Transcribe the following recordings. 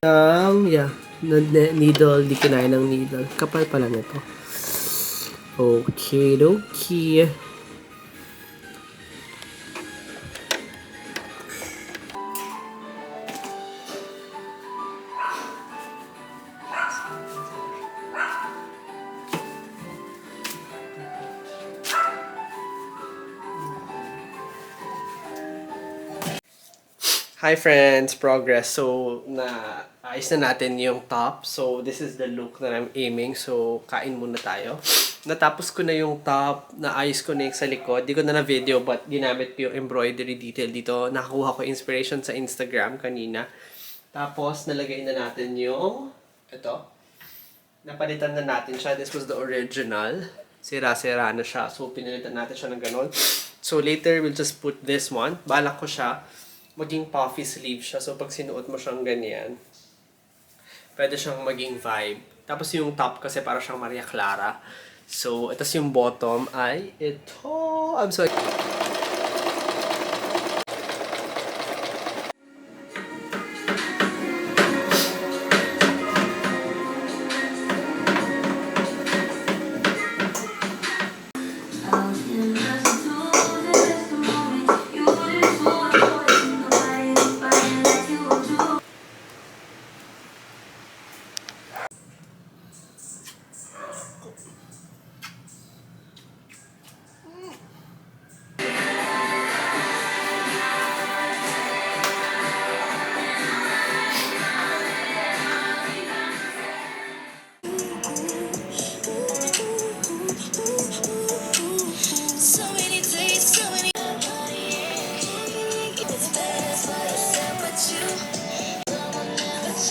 Yeah, needle, di kinain ng needle. Kapal pala nito. Okay, okay. Hi friends, progress. So, ayos na natin yung top. So, this is the look that I'm aiming. So, kain muna tayo. Natapos ko na yung top, naayos ko na yung sa likod. Di ko na video but ginamit ko yung embroidery detail dito. Nakakuha ko inspiration sa Instagram kanina. Tapos, nalagay na natin yung, ito. Napalitan na natin siya. This was the original. Sira-sira na siya. So, pinalitan natin siya ng ganun. So, later, we'll just put this one. Balak ko siya maging puffy sleeve siya. So, pag sinuot mo siyang ganyan, pwede siyang maging vibe. Tapos yung top kasi para siyang Maria Clara. So, ito yung bottom ay ito. I'm sorry.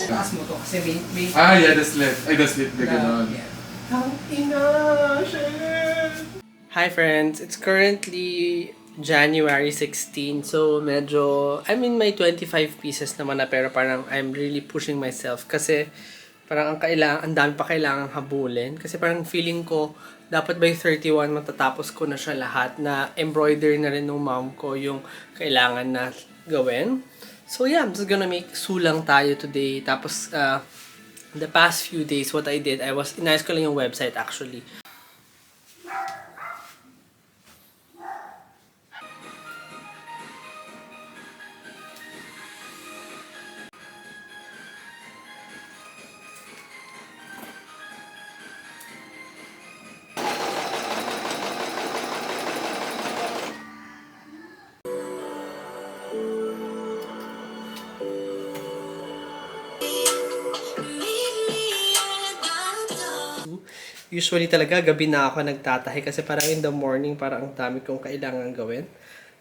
Taas mo to kasi may... Yeah, the slit. Ay, the slit na gano'n. Hi friends, it's currently January 16. So medyo, may 25 pieces naman na pero parang I'm really pushing myself kasi parang ang dami pa kailangang habulin. Kasi parang feeling ko, dapat by 31 matatapos ko na siya lahat na embroidery na rin ng mom ko yung kailangan na gawin. So yeah, I'm just gonna make sulang tayo today. Tapos, the past few days, what I did, inayos ko lang yung website actually. Usually talaga, gabi na ako nagtatahi kasi parang in the morning, parang ang dami kong kailangan gawin.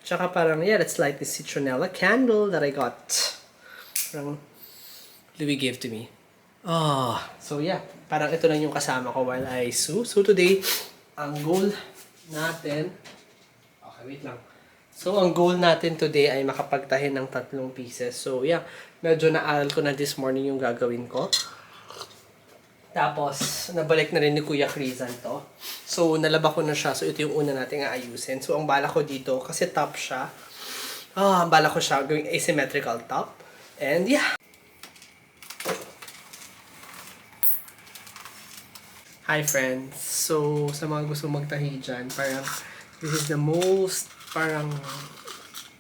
Tsaka parang, yeah, let's light this citronella candle that I got. Parang, Louis gave to me. So yeah, parang ito lang yung kasama ko while I sew. So today, ang goal natin, okay, wait lang. So, ang goal natin today ay makapagtahi ng 3 pieces. So, yeah, medyo naaral ko na this morning yung gagawin ko. Tapos, nabalik na rin ni Kuya Krizan to. So, nalaba ko na siya. So, ito yung una nating aayusin. So, ang bala ko dito, kasi top siya. Ang bala ko siya, gawing asymmetrical top. And, yeah. Hi, friends. So, sa mga gusto magtahi dyan, parang, this is the most, parang,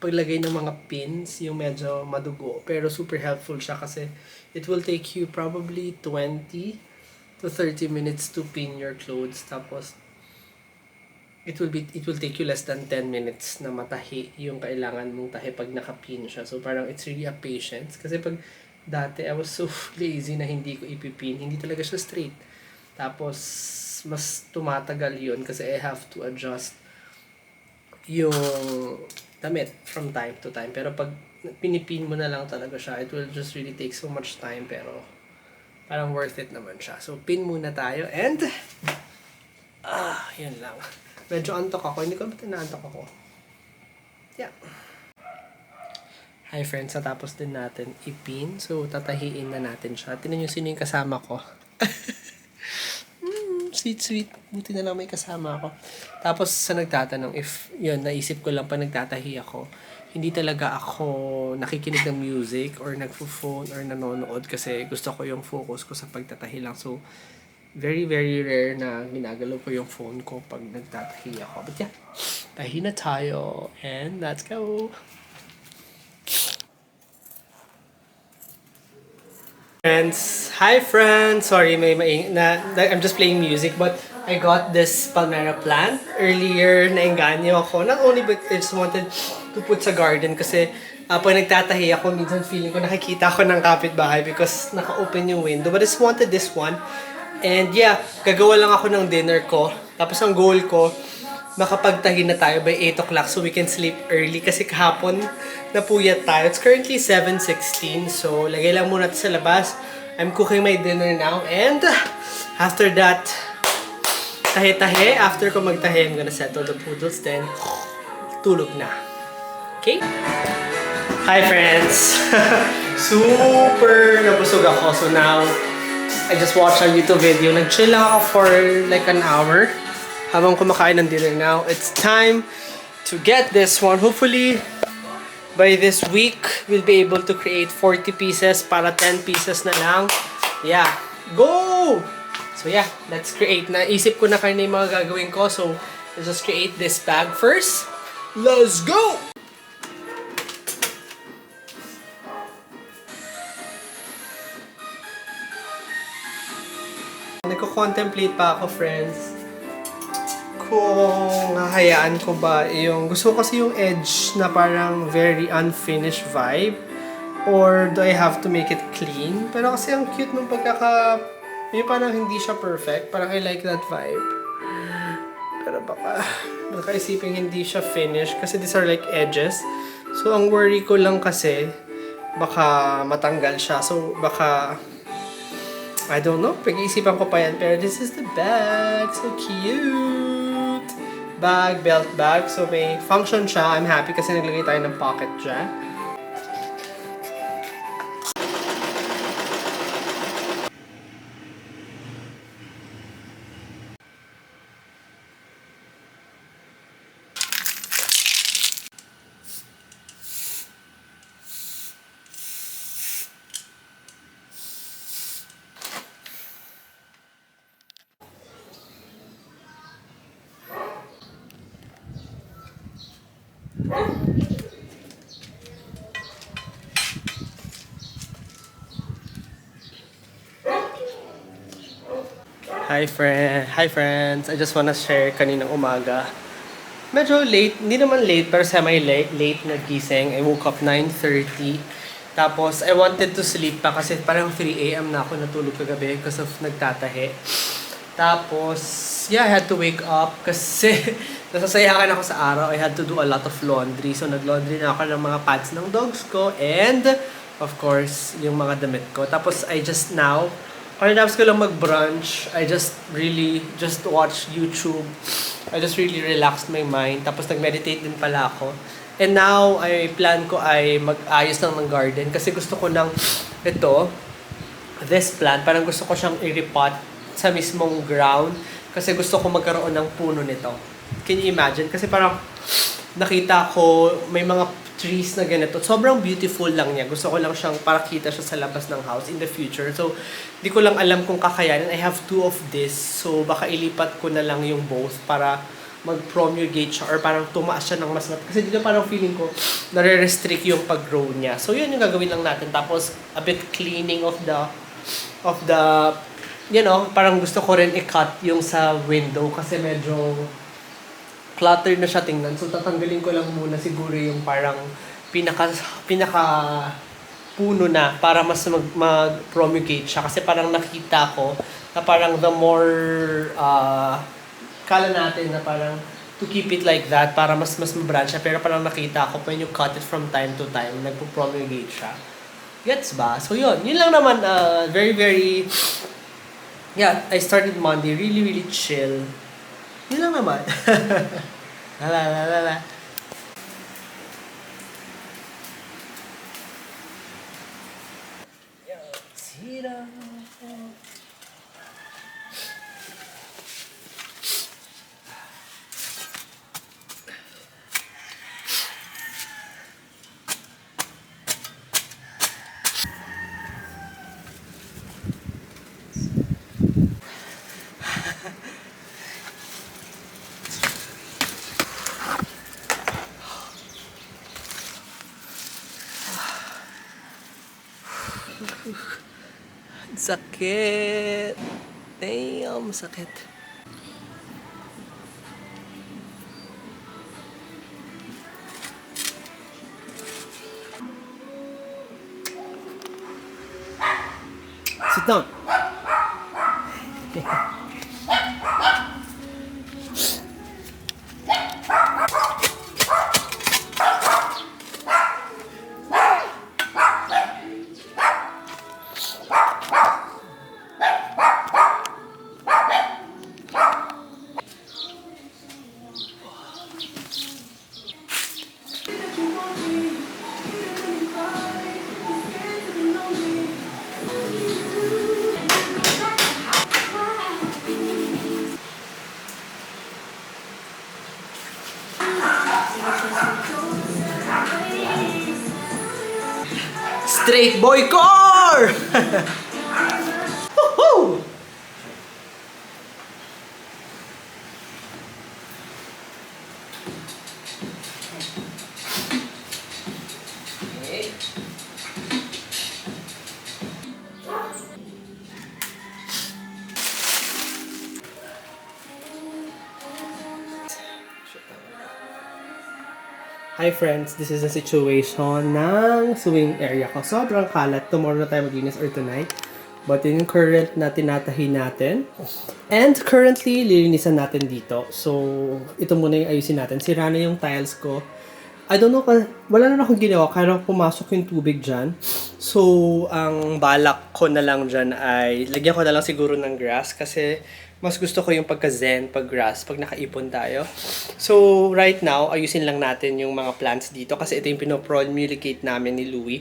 paglagay ng mga pins, yung medyo madugo. Pero, super helpful siya kasi, it will take you probably 20 to 30 minutes to pin your clothes. Tapos, it will take you less than 10 minutes na matahi yung kailangan mong tahi pag nakapin siya. So, parang it's really a patience. Kasi pag dati, I was so lazy na hindi ko ipipin. Hindi talaga siya straight. Tapos, mas tumatagal yun kasi I have to adjust yung damit from time to time. Pero pag pinipin mo na lang talaga siya, it will just really take so much time. Pero, parang worth it naman siya. So, pin muna tayo. And, yun lang. Medyo antok ako. Hindi ko ba't inaantok ako. Yeah. Hi friends, natapos din natin ipin. So, tatahiin na natin siya. Tingnan nyo sino yung kasama ko. Sweet. Buti na lang may kasama ako. Tapos, sa nagtatanong, if yun, naisip ko lang pa nagtatahi ako, hindi talaga ako nakikinig ng music or nagpo-phone or nanonood kasi gusto ko yung focus ko sa pagtatahi lang. So, very, very rare na ginagalaw ko yung phone ko pag nagtatahi ako. But yeah, tahi na tayo and let's go! Friends, hi friends. Sorry, I'm just playing music, but I got this Palmera plant earlier. Nainganyo ako. Not only, but I just wanted to put sa garden kasi pag nagtatahi ako, minsan feeling ko nakikita ko ng kapitbahay because naka-open yung window. But I just wanted this one. And yeah, gagawa lang ako ng dinner ko. Tapos ang goal ko, makapagtahi na tayo by 8 o'clock so we can sleep early kasi kahapon napuyat tayo. It's currently 7:16 so lagay lang muna ito sa labas. I'm cooking my dinner now and after that, tahi-tahi. After ko magtahi, I'm gonna settle the poodles then tulog na. Okay? Hi friends! Super nabusog ako so now I just watched a YouTube video. Nag-chill lang ako for like an hour habang kumakain ng dinner now. It's time to get this one. Hopefully, by this week, we'll be able to create 40 pieces para 10 pieces na lang. Yeah. Go! So yeah, let's create. Naisip ko na kayo na yung mga gagawin ko. So, let's just create this bag first. Let's go! Nagko-contemplate pa ako, friends, kung hahayaan ko ba yung gusto ko kasi yung edge na parang very unfinished vibe or do I have to make it clean? Pero kasi ang cute nung yung parang hindi siya perfect. Parang I like that vibe. Pero baka isipin hindi siya finished kasi these are like edges. So ang worry ko lang kasi baka matanggal siya. So baka I don't know. Pag-iisipan ko pa yan. Pero this is the bag. So cute! Bag, belt bag. So may function siya. I'm happy kasi naglagay tayo ng pocket dyan. Hi friends! I just wanna share kaninang umaga. Medyo late, hindi naman late, pero semi-late nagising. I woke up 9:30. Tapos, I wanted to sleep pa kasi parang 3 a.m. na ako natulog kagabi because of nagtatahi. Tapos, yeah, I had to wake up kasi nasasayakan ako sa araw. I had to do a lot of laundry. So, nag-laundry na ako ng mga pads ng dogs ko and, of course, yung mga damit ko. Tapos, pagkatapos ko lang mag-brunch, I just watch YouTube. I just really relaxed my mind. Tapos nag-meditate din pala ako. And now, plan ko ay mag-ayos lang ng garden. Kasi gusto ko ng this plant, parang gusto ko siyang i-repot sa mismong ground. Kasi gusto ko magkaroon ng puno nito. Can you imagine? Kasi parang nakita ko may mga trees na ganito. Sobrang beautiful lang niya. Gusto ko lang siyang para kita siya sa labas ng house in the future. So, di ko lang alam kung kakayanin. I have 2 of this. So, baka ilipat ko na lang yung both para mag-promulgate siya or parang tumaas siya ng mas kasi dito parang feeling ko nare-restrict yung pag-grow niya. So, yun yung gagawin lang natin. Tapos, a bit cleaning of the parang gusto ko rin i-cut yung sa window kasi medyo cluttered na siya tingnan. So, tatanggalin ko lang muna siguro yung parang pinaka puno na para mas mag-promulgate siya. Kasi parang nakita ko na parang the more kala natin na parang to keep it like that para mas mabranch siya. Pero parang nakita ko when you cut it from time to time, nagpo-promulgate siya. Gets ba? So, yun lang naman. Very, very I started Monday really, really chill. Yun lang naman. La. Zero. Sakit. Damn, sakit. Sit down. Straight boy core! Woohoo! Hi friends, this is the situation ng sewing area ko. Sobrang kalat. Tomorrow na tayo maglinis or tonight. But yun yung current na tinatahi natin. And currently, lilinisan natin dito. So, ito muna yung ayusin natin. Sira na yung tiles ko. I don't know, wala na akong ginawa. Kaya pumasok yung tubig dyan. So, ang balak ko na lang dyan ay, lagyan ko na lang siguro ng grass. Kasi, mas gusto ko yung pagka-zen, pag-grass, pag nakaipon tayo. So, right now, ayusin lang natin yung mga plants dito. Kasi ito yung pinopromulgate namin ni Louie.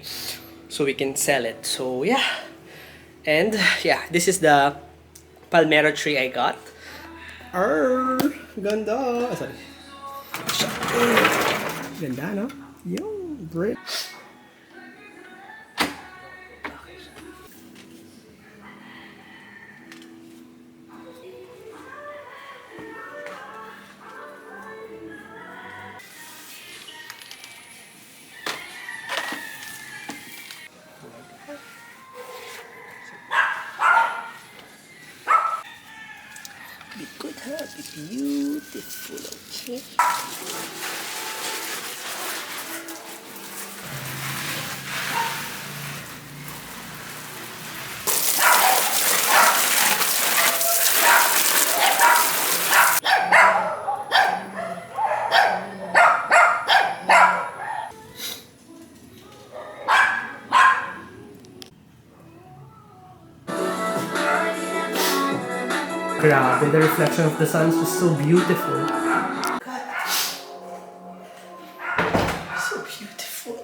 So, we can sell it. So, yeah. And, yeah, this is the palmera tree I got. Ganda! Ah, sorry. Ganda, no? Yo, great. Be good, huh? Be beautiful, okay? Grabe, the reflection of the sun is just so beautiful. So beautiful.